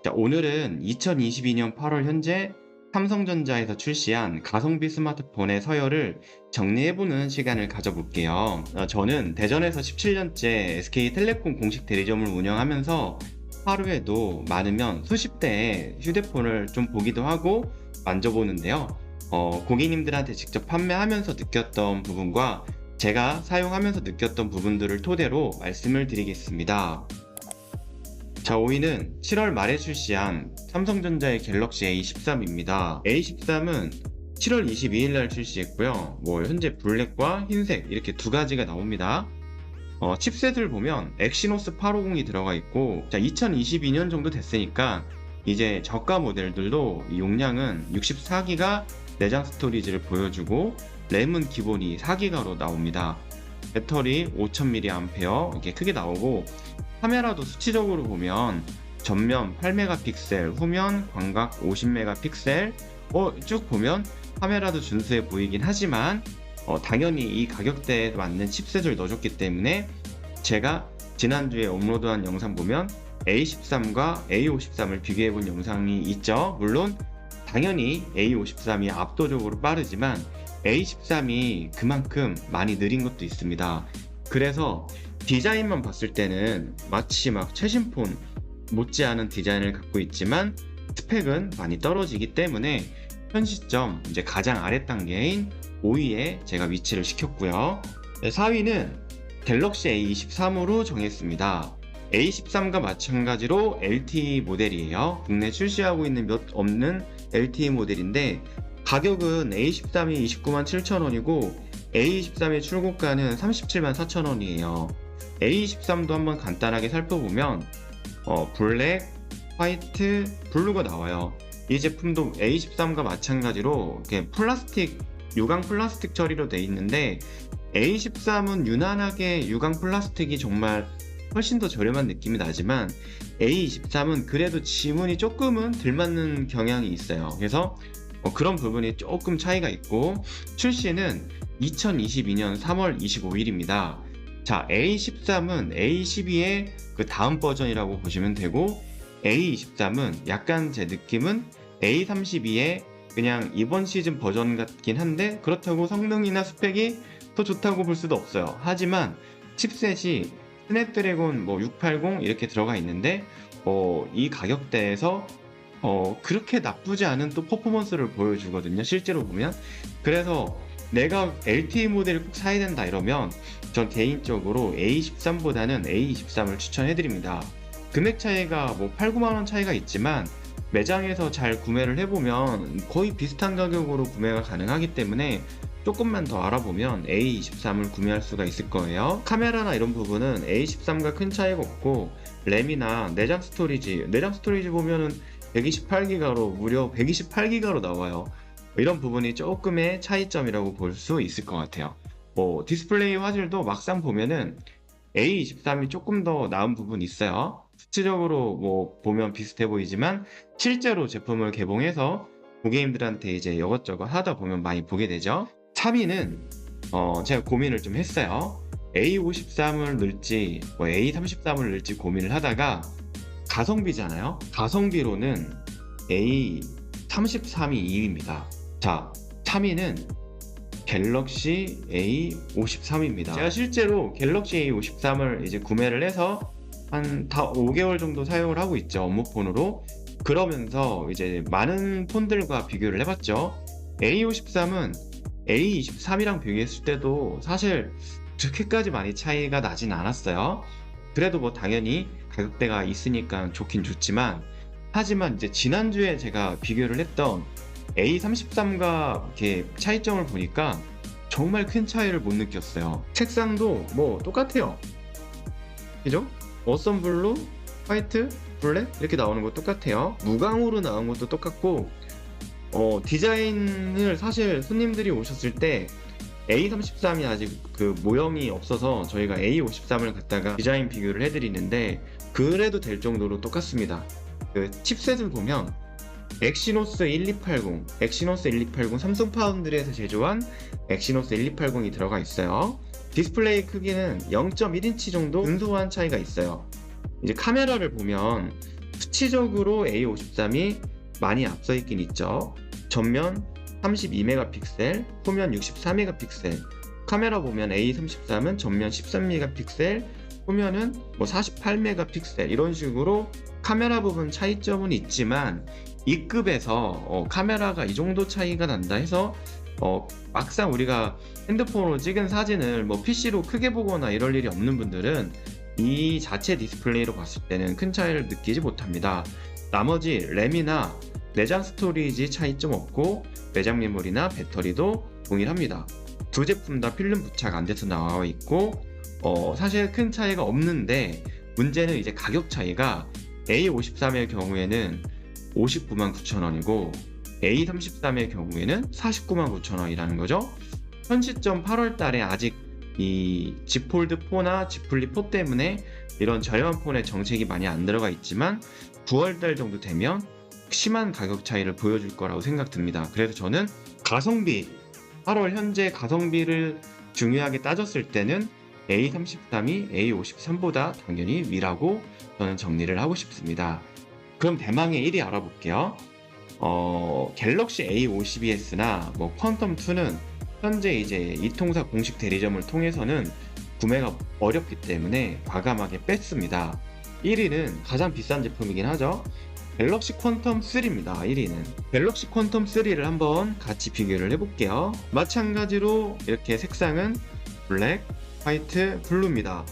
자, 오늘은 2022년 8월 현재 삼성전자에서 출시한 가성비 스마트폰의 서열을 정리해보는 시간을 가져볼게요. 저는 대전에서 17년째 SK텔레콤 공식 대리점을 운영하면서 하루에도 많으면 수십 대의 휴대폰을 좀 보기도 하고 만져보는데요. 고객님들한테 직접 판매하면서 느꼈던 부분과 제가 사용하면서 느꼈던 부분들을 토대로 말씀을 드리겠습니다. 자, 5위는 7월 말에 출시한 삼성전자의 갤럭시 A13입니다. A13은 7월 22일 날 출시했고요. 현재 블랙과 흰색 이렇게 두 가지가 나옵니다. 칩셋을 보면 엑시노스 850이 들어가 있고, 자, 2022년 정도 됐으니까 이제 저가 모델들도 이 용량은 64기가 내장 스토리지를 보여주고, 램은 기본이 4기가로 나옵니다. 배터리 5000mAh 이렇게 크게 나오고, 카메라도 수치적으로 보면 전면 8메가픽셀, 후면 광각 50메가픽셀, 쭉 보면 카메라도 준수해 보이긴 하지만 당연히 이 가격대에 맞는 칩셋을 넣어줬기 때문에 제가 지난주에 업로드한 영상 보면 A13과 A53을 비교해 본 영상이 있죠. 물론 당연히 A53이 압도적으로 빠르지만 A13이 그만큼 많이 느린 것도 있습니다. 그래서 디자인만 봤을 때는 마치 막 최신 폰 못지않은 디자인을 갖고 있지만 스펙은 많이 떨어지기 때문에 현 시점 이제 가장 아래 단계인 5위에 제가 위치를 시켰고요. 4위는 갤럭시 A23으로 정했습니다. A13과 마찬가지로 LTE 모델이에요. 국내 출시하고 있는 몇 없는 LTE 모델인데 가격은 A13이 29만 7천원이고 A23의 출고가는 37만 4천원이에요. A23도 한번 간단하게 살펴보면 블랙, 화이트, 블루가 나와요. 이 제품도 A13과 마찬가지로 이렇게 유광 플라스틱 처리로 되어 있는데 A13은 유난하게 유광 플라스틱이 정말 훨씬 더 저렴한 느낌이 나지만 A23은 그래도 지문이 조금은 덜 맞는 경향이 있어요. 그래서 그런 부분이 조금 차이가 있고, 출시는 2022년 3월 25일입니다. 자, A13은 A12의 그 다음 버전이라고 보시면 되고, A23은 약간 제 느낌은 A32의 그냥 이번 시즌 버전 같긴 한데, 그렇다고 성능이나 스펙이 더 좋다고 볼 수도 없어요. 하지만 칩셋이 스냅드래곤 680 이렇게 들어가 있는데 이 가격대에서 그렇게 나쁘지 않은 또 퍼포먼스를 보여주거든요, 실제로 보면. 그래서 내가 LTE 모델을 꼭 사야 된다 이러면 전 개인적으로 A13보다는 A23을 추천해드립니다. 금액 차이가 8, 9만원 차이가 있지만 매장에서 잘 구매를 해보면 거의 비슷한 가격으로 구매가 가능하기 때문에 조금만 더 알아보면 A23을 구매할 수가 있을 거예요. 카메라나 이런 부분은 A13과 큰 차이가 없고, 램이나 내장 스토리지 보면은 128기가로 무려 128기가로 나와요. 이런 부분이 조금의 차이점이라고 볼 수 있을 것 같아요. 디스플레이 화질도 막상 보면은 A23이 조금 더 나은 부분이 있어요. 수치적으로 보면 비슷해 보이지만 실제로 제품을 개봉해서 고객님들한테 이제 이것저것 하다 보면 많이 보게 되죠. 3위는 제가 고민을 좀 했어요. A53을 넣을지 A33을 넣을지 고민을 하다가 가성비잖아요. 가성비로는 A33이 2위입니다. 자, 3위는 갤럭시 A53입니다. 제가 실제로 갤럭시 A53을 이제 구매를 해서 한 5개월 정도 사용을 하고 있죠, 업무폰으로. 그러면서 이제 많은 폰들과 비교를 해봤죠. A53은 A23이랑 비교했을 때도 사실 그렇게까지 많이 차이가 나진 않았어요. 그래도 당연히 가격대가 있으니까 좋긴 좋지만, 하지만 이제 지난주에 제가 비교를 했던 A33과 이렇게 차이점을 보니까 정말 큰 차이를 못 느꼈어요. 색상도 똑같아요. 그죠? 어썸 블루, 화이트, 블랙 이렇게 나오는 거 똑같아요. 무광으로 나온 것도 똑같고, 디자인을 사실 손님들이 오셨을 때 A33이 아직 그 모형이 없어서 저희가 A53을 갖다가 디자인 비교를 해드리는데 그래도 될 정도로 똑같습니다. 그 칩셋을 보면 엑시노스 1280 삼성 파운드리에서 제조한 엑시노스 1280이 들어가 있어요. 디스플레이 크기는 0.1인치 정도 근소한 차이가 있어요. 이제 카메라를 보면 수치적으로 A53이 많이 앞서 있긴 있죠. 전면 32메가픽셀, 후면 64메가픽셀. 카메라 보면 A33은 전면 13메가픽셀, 후면은 뭐 48메가픽셀 이런 식으로 카메라 부분 차이점은 있지만 이 급에서 카메라가 이 정도 차이가 난다 해서 막상 우리가 핸드폰으로 찍은 사진을 뭐 PC로 크게 보거나 이럴 일이 없는 분들은 이 자체 디스플레이로 봤을 때는 큰 차이를 느끼지 못합니다. 나머지 램이나 내장 스토리지 차이점 없고 내장 메모리나 배터리도 동일합니다. 두 제품 다 필름 부착 안 돼서 나와 있고 사실 큰 차이가 없는데 문제는 이제 가격 차이가 A53의 경우에는 59만 9천원이고 A33의 경우에는 49만 9천원이라는 거죠. 현 시점 8월 달에 아직 이 Z 폴드 4나 Z 플립 4 때문에 이런 저렴한 폰에 정책이 많이 안 들어가 있지만 9월 달 정도 되면 심한 가격 차이를 보여줄 거라고 생각됩니다. 그래서 저는 가성비, 8월 현재 가성비를 중요하게 따졌을 때는 A33이 A53보다 당연히 위라고 저는 정리를 하고 싶습니다. 그럼 대망의 1위 알아볼게요. 갤럭시 A52s나 뭐 퀀텀2는 현재 이제 이통사 공식 대리점을 통해서는 구매가 어렵기 때문에 과감하게 뺐습니다. 1위는 가장 비싼 제품이긴 하죠. 갤럭시 퀀텀 3입니다. 1위는 갤럭시 퀀텀 3를 한번 같이 비교를 해볼게요. 마찬가지로 이렇게 색상은 블랙, 화이트, 블루입니다.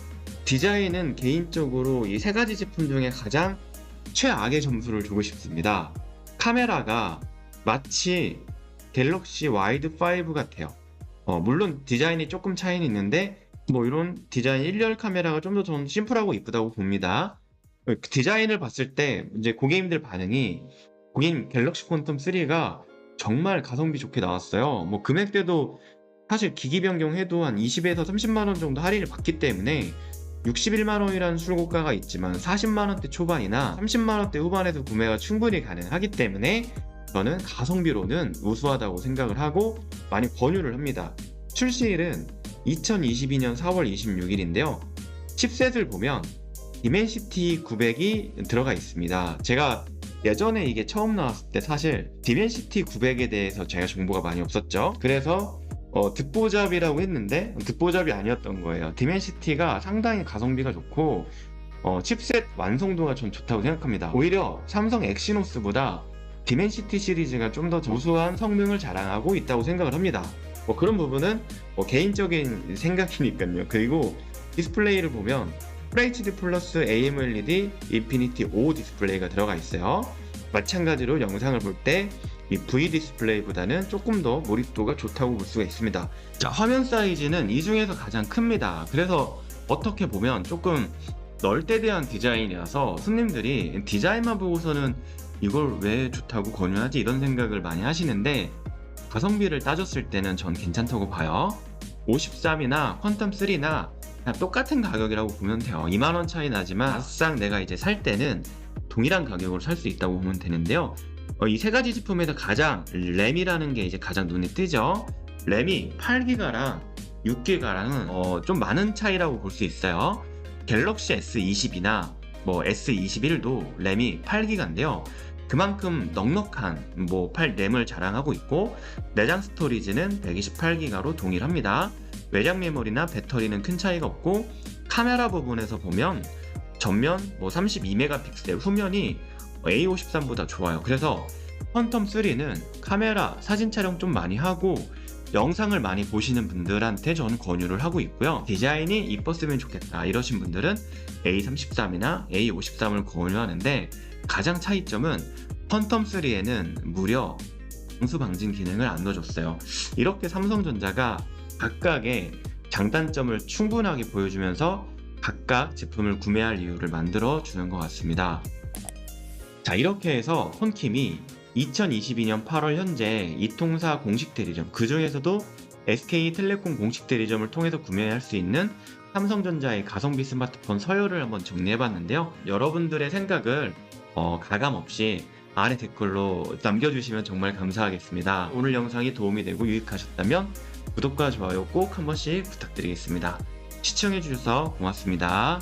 디자인은 개인적으로 이 세 가지 제품 중에 가장 최악의 점수를 주고 싶습니다. 카메라가 마치 갤럭시 와이드 5 같아요. 물론 디자인이 조금 차이는 있는데 뭐 이런 디자인 1열 카메라가 좀 더 저는 심플하고 이쁘다고 봅니다. 디자인을 봤을 때 이제 고객님들 반응이 고객님 갤럭시 퀀텀 3가 정말 가성비 좋게 나왔어요. 뭐 금액대도 사실 기기 변경해도 한 20에서 30만원 정도 할인을 받기 때문에 61만원이라는 출고가가 있지만 40만원대 초반이나 30만원대 후반에서 구매가 충분히 가능하기 때문에 저는 가성비로는 우수하다고 생각을 하고 많이 권유를 합니다. 출시일은 2022년 4월 26일인데요. 칩셋을 보면 디멘시티 900이 들어가 있습니다. 제가 예전에 이게 처음 나왔을 때 사실 디멘시티 900에 대해서 제가 정보가 많이 없었죠. 그래서 듣보잡이라고 했는데 듣보잡이 아니었던 거예요. 디멘시티가 상당히 가성비가 좋고 칩셋 완성도가 전 좋다고 생각합니다. 오히려 삼성 엑시노스보다 디멘시티 시리즈가 좀 더 우수한 성능을 자랑하고 있다고 생각을 합니다. 그런 부분은 개인적인 생각이니까요. 그리고 디스플레이를 보면 FHD 플러스 AMOLED 인피니티 5 디스플레이가 들어가 있어요. 마찬가지로 영상을 볼 때 이 V 디스플레이보다는 조금 더 몰입도가 좋다고 볼 수가 있습니다. 자, 화면 사이즈는 이 중에서 가장 큽니다. 그래서 어떻게 보면 조금 널대대한 디자인이라서 손님들이 디자인만 보고서는 이걸 왜 좋다고 권유하지 이런 생각을 많이 하시는데 가성비를 따졌을 때는 전 괜찮다고 봐요. 53이나 퀀텀 3나 그냥 똑같은 가격이라고 보면 돼요. 2만원 차이 나지만 막상 내가 이제 살 때는 동일한 가격으로 살 수 있다고 보면 되는데요. 이 세 가지 제품에서 가장 램이라는 게 이제 가장 눈에 띄죠. 램이 8기가랑 6기가랑은 좀 많은 차이라고 볼 수 있어요. 갤럭시 S20이나 뭐 S21도 램이 8기가인데요. 그만큼 넉넉한 램을 자랑하고 있고 내장 스토리지는 128기가로 동일합니다. 외장 메모리나 배터리는 큰 차이가 없고 카메라 부분에서 보면 전면 32메가픽셀, 후면이 A53보다 좋아요. 그래서 퀀텀 3는 카메라, 사진 촬영 좀 많이 하고 영상을 많이 보시는 분들한테 저는 권유를 하고 있고요. 디자인이 이뻤으면 좋겠다 이러신 분들은 A33이나 A53을 권유하는데 가장 차이점은 퀀텀 3에는 무려 방수 방진 기능을 안 넣어줬어요. 이렇게 삼성전자가 각각의 장단점을 충분하게 보여주면서 각각 제품을 구매할 이유를 만들어 주는 것 같습니다. 자, 이렇게 해서 폰킴이 2022년 8월 현재 이통사 공식 대리점, 그 중에서도 SK텔레콤 공식 대리점을 통해서 구매할 수 있는 삼성전자의 가성비 스마트폰 서열을 한번 정리해봤는데요. 여러분들의 생각을 가감없이 아래 댓글로 남겨주시면 정말 감사하겠습니다. 오늘 영상이 도움이 되고 유익하셨다면 구독과 좋아요 꼭 한 번씩 부탁드리겠습니다. 시청해주셔서 고맙습니다.